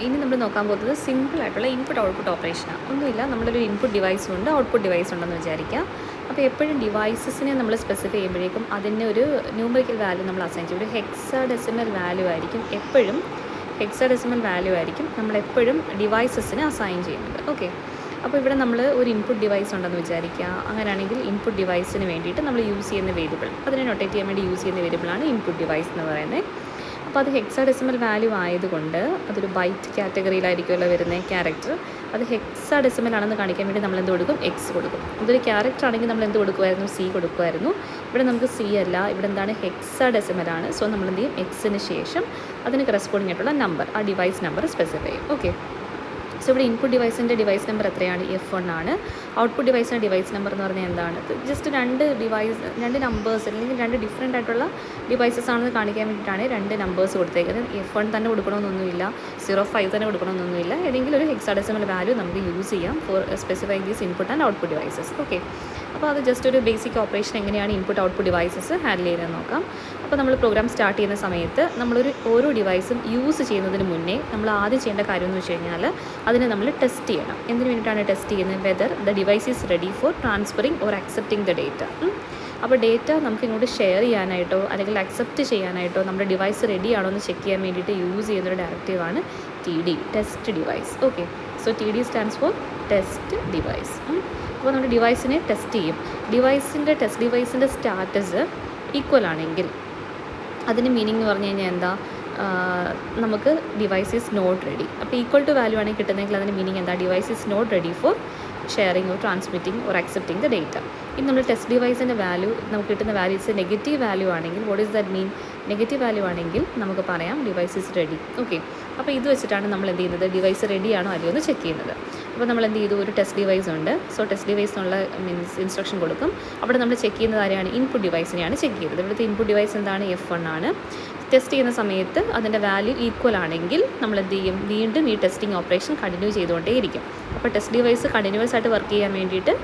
ഇനി നമ്മൾ നോക്കാൻ പോകുന്നത് സിമ്പിളായിട്ടുള്ള ഇൻപുട്ട് ഔട്ട്പുട്ട് ഓപ്പറേഷനാണ്. ഒന്നുമില്ല, നമ്മളൊരു ഇൻപുട്ട് ഡിവൈസും ഉണ്ട്, ഔട്ട്പുട്ട് ഡിവൈസ് ഉണ്ടെന്ന് വിചാരിക്കുക. അപ്പോൾ എപ്പോഴും ഡിവൈസസിനെ നമ്മൾ സ്പെസിഫൈ ചെയ്യുമ്പോഴേക്കും അതിന് ഒരു ന്യൂമറിക്കൽ വാല്യൂ നമ്മൾ അസൈൻ ചെയ്യും. ഒരു ഹെക്സാഡെസിമൽ വാല്യൂ ആയിരിക്കും എപ്പോഴും, നമ്മളെപ്പോഴും ഡിവൈസസിന് അസൈൻ ചെയ്യുന്നത്. ഓക്കെ, അപ്പോൾ ഇവിടെ നമ്മൾ ഒരു ഇൻപുട്ട് ഡിവൈസ് ഉണ്ടെന്ന് വിചാരിക്കുക. അങ്ങനെയാണെങ്കിൽ ഇൻപുട്ട് ഡിവൈസിന് വേണ്ടിയിട്ട് നമ്മൾ യൂസ് ചെയ്യുന്ന വേരിയബിൾ, അതിനെ നൊട്ടേറ്റ് ചെയ്യാൻ വേണ്ടി യൂസ് ചെയ്യുന്ന വേരിയബിളാണ് ഇൻപുട്ട് ഡിവൈസ് എന്ന് പറയുന്നത്. അപ്പോൾ അത് ഹെക്സാഡെസിമൽ വാല്യൂ ആയതുകൊണ്ട് അതൊരു ബൈറ്റ് കാറ്റഗറിയിലായിരിക്കുമല്ലോ വരുന്നത് ക്യാരക്ടർ. അത് ഹെക്സാഡെസിമൽ ആണെന്ന് കാണിക്കാൻ വേണ്ടി നമ്മൾ എന്ത് കൊടുക്കും? എക്സ് കൊടുക്കും. ഇതൊരു ക്യാരക്ടർ ആണെങ്കിൽ നമ്മൾ എന്ത് കൊടുക്കുമായിരുന്നു? സി കൊടുക്കുമായിരുന്നു. ഇവിടെ നമുക്ക് സി അല്ല, ഇവിടെ എന്താണ്? ഹെക്സാഡെസിമൽ ആണ്. സോ നമ്മൾ എന്ത് ചെയ്യും? എക്സിന് ശേഷം അതിന് കറസ്പോണ്ടിങ് ആയിട്ടുള്ള നമ്പർ, ആ ഡിവൈസ് നമ്പർ സ്പെസിഫൈ ചെയ്യും. ഓക്കെ, സോ ഇവിടെ ഇൻപുട്ട് ഡിവൈസിൻ്റെ ഡിവൈസ് നമ്പർ എത്രയാണ്? F1 ആണ്. ഔട്ട്പുട്ട് ഡിവൈസിൻ്റെ ഡിവൈസ് നമ്പർ എന്ന് പറഞ്ഞാൽ എന്താണ്? ജസ്റ്റ് രണ്ട് നമ്പേഴ്സ് അല്ലെങ്കിൽ രണ്ട് ഡിഫറെൻ്റ് ആയിട്ടുള്ള ഡിവൈസസ് ആണെന്ന് കാണിക്കാൻ വേണ്ടിയിട്ടാണ് രണ്ട് നമ്പേഴ്സ് കൊടുത്തേക്കുന്നത്. F1 തന്നെ കൊടുക്കണമെന്നൊന്നുമില്ല, 05 തന്നെ കൊടുക്കണമെന്നൊന്നുമില്ല. ഏതെങ്കിലും ഒരു ഹെക്സാഡെസിമൽ വാല്യൂ നമുക്ക് യൂസ് ചെയ്യാം for specifying these input and output devices. Okay, അപ്പോൾ അത് ജസ്റ്റ് ഒരു ബേസിക് ഓപ്പറേഷൻ എങ്ങനെയാണ് ഇൻപുട്ട് ഔട്ട്പുട്ട് ഡിവൈസസ് ഹാൻഡിൽ ചെയ്യുന്നത് നോക്കാം. അപ്പോൾ നമ്മൾ പ്രോഗ്രാം സ്റ്റാർട്ട് ചെയ്യുന്ന സമയത്ത് ഓരോ ഡിവൈസും യൂസ് ചെയ്യുന്നതിന് മുന്നേ നമ്മൾ ആദ്യം ചെയ്യേണ്ട കാര്യം എന്ന് വെച്ച് കഴിഞ്ഞാൽ അതിനെ നമ്മൾ ടെസ്റ്റ് ചെയ്യണം. എന്തിനു വേണ്ടിയിട്ടാണ് ടെസ്റ്റ് ചെയ്യുന്നത്? Whether the device is ready for transferring or accepting the data. അപ്പോൾ ഡേറ്റ നമുക്ക് ഇങ്ങോട്ട് ഷെയർ ചെയ്യാനായിട്ടോ അല്ലെങ്കിൽ അക്സെപ്റ്റ് ചെയ്യാനായിട്ടോ നമ്മുടെ ഡിവൈസ് റെഡി ആണോ എന്ന് ചെക്ക് ചെയ്യാൻ വേണ്ടിയിട്ട് യൂസ് ചെയ്യുന്നൊരു ഡയറക്റ്റീവാണ് TD, test device. Okay, so TD stands for test device. അപ്പോൾ നമ്മുടെ ഡിവൈസിനെ ടെസ്റ്റ് ചെയ്യും. ടെസ്റ്റ് ഡിവൈസിൻ്റെ സ്റ്റാറ്റസ് ഈക്വൽ ആണെങ്കിൽ അതിന് മീനിങ് എന്ന് പറഞ്ഞു കഴിഞ്ഞാൽ എന്താ? നമുക്ക് ഡിവൈസ് ഈസ് നോട്ട് റെഡി. അപ്പോൾ ഈക്വൽ ടു വാല്യൂ ആണെങ്കിൽ കിട്ടുന്നതെങ്കിൽ അതിന് മീനിങ് എന്താ? Device is not ready for sharing or transmitting or accepting the data. ഇനി നമ്മൾ ടെസ്റ്റ് ഡിവൈസിൻ്റെ വാല്യൂ, നമുക്ക് കിട്ടുന്ന വാല്യൂസ് നെഗറ്റീവ് വാല്യൂ ആണെങ്കിൽ, what is that mean? Negative value ആണെങ്കിൽ നമുക്ക് പറയാം ഡിവൈസ് ഈസ് റെഡി. ഓക്കെ, അപ്പോൾ ഇത് വെച്ചിട്ടാണ് നമ്മൾ എന്ത് ചെയ്യുന്നത്? ഡിവൈസ് റെഡി ആണോ അല്ലയോ എന്ന് ചെക്ക് ചെയ്യുന്നത്. അപ്പോൾ നമ്മൾ എന്ത് ചെയ്തു? ഒരു ടെസ്റ്റ് ഡിവൈസ് ഉണ്ട്. സോ ടെസ്റ്റ് ഡിവൈസിനുള്ള ഇൻസ്ട്രക്ഷൻ കൊടുക്കും. അവിടെ നമ്മൾ ചെക്ക് ചെയ്യുന്നത് ആരെയാണ്? ഇൻപുട്ട് ഡിവൈസിനെയാണ് ചെക്ക് ചെയ്യുന്നത്. ഇവിടുത്തെ ഇൻപുട്ട് ഡിവൈസ് എന്താണ്? F1 ആണ്. ടെസ്റ്റ് ചെയ്യുന്ന സമയത്ത് അതിൻ്റെ വാല്യൂ ഈക്വൽ ആണെങ്കിൽ നമ്മൾ എന്ത് ചെയ്യും? വീണ്ടും ഈ ടെസ്റ്റിംഗ് ഓപ്പറേഷൻ കണ്ടിന്യൂ ചെയ്തുകൊണ്ടേയിരിക്കും. അപ്പോൾ ടെസ്റ്റ് ഡിവൈസ് കണ്ടിന്യൂസ് ആയിട്ട് വർക്ക് ചെയ്യാൻ വേണ്ടിയിട്ട്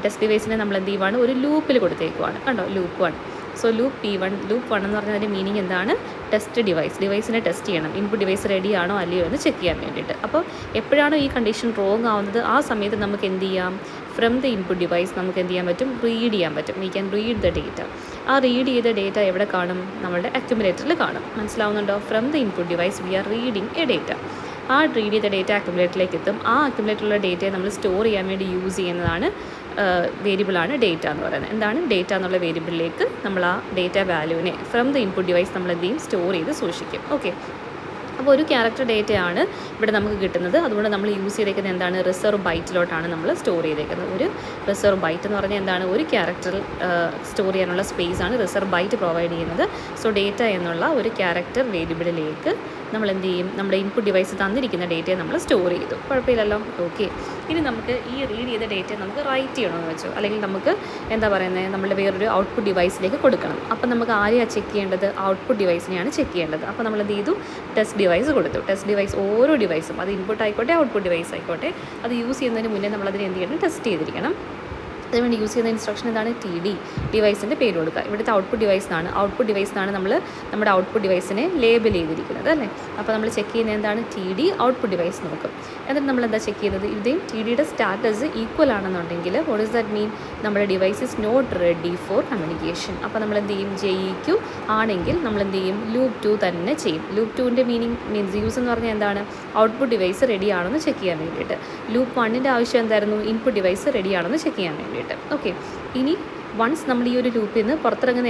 ടെസ്റ്റ് ഡിവൈസിനെ നമ്മൾ എന്ത് ചെയ്യുവാണ്? ഒരു ലൂപ്പിൽ കൊടുത്തേക്കുവാണ്. കണ്ടോ? ലൂപ്പ് 1. സോ ലൂപ്പ് P1 എന്ന് പറഞ്ഞാൽ അതിൻ്റെ മീനിങ് എന്താണ്? ടെസ്റ്റ് ഡിവൈസിനെ ടെസ്റ്റ് ചെയ്യണം. ഇൻപുട്ട് ഡിവൈസ് റെഡി ആണോ അല്ലയോ എന്ന് ചെക്ക് ചെയ്യാൻ വേണ്ടിയിട്ട്. അപ്പോൾ എപ്പോഴാണോ ഈ കണ്ടീഷൻ റോങ് ആവുന്നത് ആ സമയത്ത് നമുക്ക് എന്ത് ചെയ്യാം? ഫ്രം ദ ഇൻപുട്ട് ഡിവൈസ് നമുക്ക് എന്ത് ചെയ്യാൻ പറ്റും? റീഡ് ചെയ്യാൻ പറ്റും. We can read the data. ആ റീഡ് ചെയ്ത ഡേറ്റ എവിടെ കാണും? നമ്മുടെ അക്യുമുലേറ്ററിൽ കാണും. മനസ്സിലാവുന്നുണ്ടോ? From the input device we are reading a data. ആ റീഡ് ചെയ്ത ഡേറ്റ അക്യുമുലേറ്ററിലേക്ക് എത്തും. ആ അക്യുമുലേറ്ററിലുള്ള ഡേറ്റയെ നമ്മൾ സ്റ്റോർ ചെയ്യാൻ വേണ്ടി യൂസ് ചെയ്യുന്നതാണ് വേരിയബിളാണ് ഡേറ്റ എന്ന് പറയുന്നത്. എന്താണ്? ഡേറ്റ എന്നുള്ള വേരിയബിളിലേക്ക് നമ്മൾ ആ ഡേറ്റ വാല്യൂവിനെ ഫ്രം ദ ഇൻപുട്ട് ഡിവൈസ് നമ്മൾ എന്ത് ചെയ്യും? സ്റ്റോർ ചെയ്ത് സൂക്ഷിക്കും. ഓക്കെ, അപ്പോൾ ഒരു ക്യാരക്ടർ ഡേറ്റയാണ് ഇവിടെ നമുക്ക് കിട്ടുന്നത്. അതുകൊണ്ട് നമ്മൾ യൂസ് ചെയ്തേക്കുന്നത് എന്താണ്? റിസർവ് ബൈറ്റിലോട്ടാണ് നമ്മൾ സ്റ്റോർ ചെയ്തേക്കുന്നത്. ഒരു റിസർവ് ബൈറ്റ് എന്ന് പറഞ്ഞാൽ എന്താണ്? ഒരു ക്യാരക്ടറിൽ സ്റ്റോർ ചെയ്യാനുള്ള സ്പേസ് ആണ് റിസർവ് ബൈറ്റ് പ്രൊവൈഡ് ചെയ്യുന്നത്. സോ ഡേറ്റ എന്നുള്ള ഒരു ക്യാരക്ടർ വേരിയബിളിലേക്ക് നമ്മൾ എന്ത് ചെയ്യും? നമ്മുടെ ഇൻപുട്ട് ഡിവൈസ് തന്നിരിക്കുന്ന ഡേറ്റയെ നമ്മൾ സ്റ്റോർ ചെയ്തു. കുഴപ്പമില്ലല്ലോ. ഓക്കെ, ഇനി നമുക്ക് ഈ റീഡ് ചെയ്ത ഡേറ്റയെ നമുക്ക് റൈറ്റ് ചെയ്യണമെന്ന് വെച്ചോ, അല്ലെങ്കിൽ നമുക്ക് എന്താ പറയുന്നത്? നമ്മുടെ വേറൊരു ഔട്ട്പുട്ട് ഡിവൈസിലേക്ക് കൊടുക്കണം. അപ്പോൾ നമുക്ക് ആരെയാണ് ചെക്ക് ചെയ്യേണ്ടത്? ഔട്ട്പുട്ട് ഡിവൈസിനെയാണ് ചെക്ക് ചെയ്യേണ്ടത്. അപ്പോൾ നമ്മൾ എന്ത് ചെയ്തു? ടെസ്റ്റ് ഡിവൈസ് കൊടുത്തു. ടെസ്റ്റ് ഡിവൈസ് ഓരോ ഡിവൈസും, അത് ഇൻപുട്ട് ആയിക്കോട്ടെ ഔട്ട്പുട്ട് ഡിവൈസ് ആയിക്കോട്ടെ, അത് യൂസ് ചെയ്യുന്നതിന് മുന്നേ നമ്മളതിനെ എന്ത് ചെയ്യണം? ടെസ്റ്റ് ചെയ്തിരിക്കണം. അതിനുവേണ്ടി യൂസ് ചെയ്യുന്ന ഇൻസ്ട്രക്ഷൻ എന്താണ്? TD, ഡിവൈസിൻ്റെ പേര് കൊടുക്കുക. ഇവിടുത്തെ ഔട്ട്പുട്ട് ഡിവൈസിനാണ് നമ്മൾ നമ്മുടെ ഔട്ട്പുട്ട് ഡിവൈസിനെ ലേബൽ ചെയ്തിരിക്കുന്നത് അല്ലേ. അപ്പോൾ നമ്മൾ ചെക്ക് ചെയ്യുന്നത് എന്താണ്? TD ഔട്ട്പുട്ട് ഡിവൈസ് നോക്കും. എന്നിട്ട് നമ്മൾ എന്താ ചെക്ക് ചെയ്യുന്നത്? ഇവിടെയും TDയുടെ സ്റ്റാറ്റസ് ഈക്വൽ ആണെന്നുണ്ടെങ്കിൽ വാട്ട് ഈസ് ദാറ്റ് മീൻ? നമ്മുടെ device is not ready for communication. അപ്പോൾ നമ്മൾ എന്ത് ചെയ്യും? JEQ ആണെങ്കിൽ നമ്മൾ എന്ത് ചെയ്യും? ലൂപ്പ് 2 തന്നെ ചെയ്യും. ലൂപ്പ് 2ൻ്റെ മീൻസ് യൂസ് എന്ന് പറഞ്ഞാൽ എന്താണ്? ഔട്ട്പുട്ട് ഡിവൈസ് റെഡി ആണെന്ന് ചെക്ക് ചെയ്യാൻ വേണ്ടിയിട്ട്. ലൂപ്പ് 1ൻ്റെ ആവശ്യം എന്തായിരുന്നു? ഇൻപുട്ട് ഡിവൈസ് റെഡി ആണെന്ന് ചെക്ക് ചെയ്യാൻ വേണ്ടിയിട്ട്. ഓക്കെ, ഇനി വൺസ് നമ്മൾ ഈ ഒരു ലൂപ്പിൽ നിന്ന് പുറത്തിറങ്ങുന്ന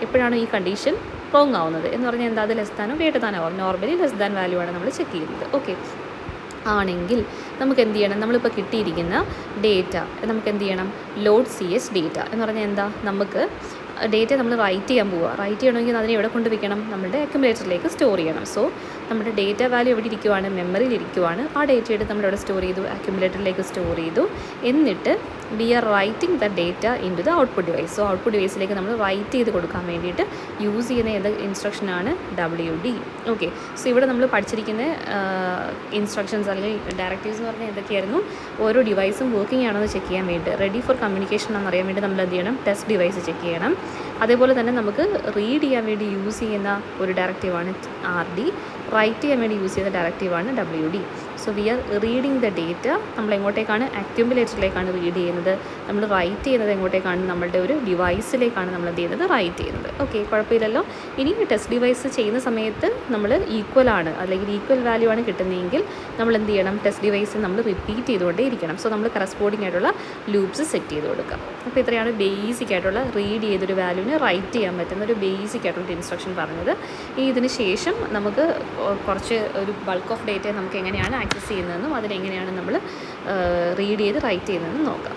എപ്പോഴാണ് ഈ കണ്ടീഷൻ റോങ് ആവുന്നത് എന്ന് പറഞ്ഞാൽ എന്താ? അത് ലെസ് ദാനോ ഗ്രേറ്റർ ദാനോ ആവും. നോർമലി ലെസ് ദാൻ വാല്യൂ ആണ് നമ്മൾ ചെക്ക് ചെയ്യുന്നത്. ഓക്കെ, ആണെങ്കിൽ നമുക്ക് എന്ത് ചെയ്യണം? നമ്മളിപ്പോൾ കിട്ടിയിരിക്കുന്ന ഡേറ്റ നമുക്ക് എന്ത് ചെയ്യണം? ലോഡ് CS ഡേറ്റ എന്ന് പറഞ്ഞാൽ എന്താ? നമുക്ക് ഡേറ്റ നമ്മൾ റൈറ്റ് ചെയ്യാൻ പോവുക. റൈറ്റ് ചെയ്യണമെങ്കിൽ അതിനെ എവിടെ കൊണ്ട് വയ്ക്കണം? നമ്മുടെ അക്യുമുലേറ്ററിലേക്ക് സ്റ്റോർ ചെയ്യണം. സോ നമ്മുടെ ഡേറ്റ വാല്യൂ എവിടെ ഇരിക്കുവാണ്? മെമ്മറിയിൽ ഇരിക്കുവാണ്. ആ ഡേറ്റ എടുത്ത് നമ്മൾ എവിടെ സ്റ്റോർ ചെയ്തു? അക്യുമുലേറ്ററിലേക്ക് സ്റ്റോർ ചെയ്തു. എന്നിട്ട് we are writing the data into the output device. So output ഡിവൈസിലേക്ക് നമ്മൾ റൈറ്റ് ചെയ്ത് കൊടുക്കാൻ വേണ്ടിയിട്ട് യൂസ് ചെയ്യുന്ന ഏത് ഇൻസ്ട്രക്ഷനാണ്? WD. ഓക്കെ, സോ ഇവിടെ നമ്മൾ പഠിച്ചിരിക്കുന്ന ഇൻസ്ട്രക്ഷൻസ് അല്ലെങ്കിൽ ഡയറക്റ്റീവ്സ് എന്ന് പറഞ്ഞാൽ എന്തൊക്കെയായിരുന്നു? ഓരോ ഡിവൈസും വർക്കിംഗ് ആണോ എന്ന് ചെക്ക് ചെയ്യാൻ വേണ്ടി, റെഡി ഫോർ കമ്മ്യൂണിക്കേഷൻ ആണെന്ന് അറിയാൻ വേണ്ടി നമ്മൾ എന്ത് ചെയ്യണം? ടെസ്റ്റ് ഡിവൈസ് ചെക്ക് ചെയ്യണം. അതേപോലെ തന്നെ നമുക്ക് റീഡ് ചെയ്യാൻ വേണ്ടി യൂസ് ചെയ്യുന്ന ഒരു ഡയറക്റ്റീവാണ് RD, റൈറ്റ് ചെയ്യാൻ വേണ്ടി യൂസ് ചെയ്യുന്ന ഡയറക്റ്റീവാണ് WD. So we are reading the data. നമ്മൾ എങ്ങോട്ടേക്കാണ്? അക്യുമുലേറ്ററിലേക്കാണ് റീഡ് ചെയ്യുന്നത്. നമ്മൾ റൈറ്റ് ചെയ്യുന്നത് എങ്ങോട്ടേക്കാണ്? നമ്മളുടെ ഒരു ഡിവൈസിലേക്കാണ് നമ്മൾ എന്ത് ചെയ്യുന്നത്? റൈറ്റ് ചെയ്യുന്നത്. ഓക്കെ, കുഴപ്പമില്ലല്ലോ. ഇനി ടെസ്റ്റ് ഡിവൈസ് ചെയ്യുന്ന സമയത്ത് നമ്മൾ ഈക്വൽ ആണ് അല്ലെങ്കിൽ ഈക്വൽ വാല്യൂ ആണ് കിട്ടുന്നതെങ്കിൽ നമ്മൾ എന്ത് ചെയ്യണം? ടെസ്റ്റ് ഡിവൈസ് നമ്മൾ റിപ്പീറ്റ് ചെയ്തുകൊണ്ടേ ഇരിക്കണം. സോ നമ്മൾ കറസ്പോണ്ടിങ് ആയിട്ടുള്ള ലൂപ്സ് സെറ്റ് ചെയ്ത് കൊടുക്കാം. അപ്പോൾ ഇത്രയാണ് ബേസിക് ആയിട്ടുള്ള റീഡ് ചെയ്തൊരു വാല്യൂവിന് റൈറ്റ് ചെയ്യാൻ പറ്റുന്ന ഒരു ബേസിക് ആയിട്ടുള്ള ഇൻസ്ട്രക്ഷൻ പറഞ്ഞത്. ഇനി ഇതിന് ശേഷം നമുക്ക് കുറച്ച് ഒരു ബൾക്ക് ഓഫ് ഡേറ്റയെ നമുക്ക് എങ്ങനെയാണ് ആക്സസ് ചെയ്യുന്നതെന്നും അതിനെങ്ങനെയാണ് നമ്മൾ റീഡ് ചെയ്ത് റൈറ്റ് ചെയ്യുന്നതെന്നും നോക്കാം.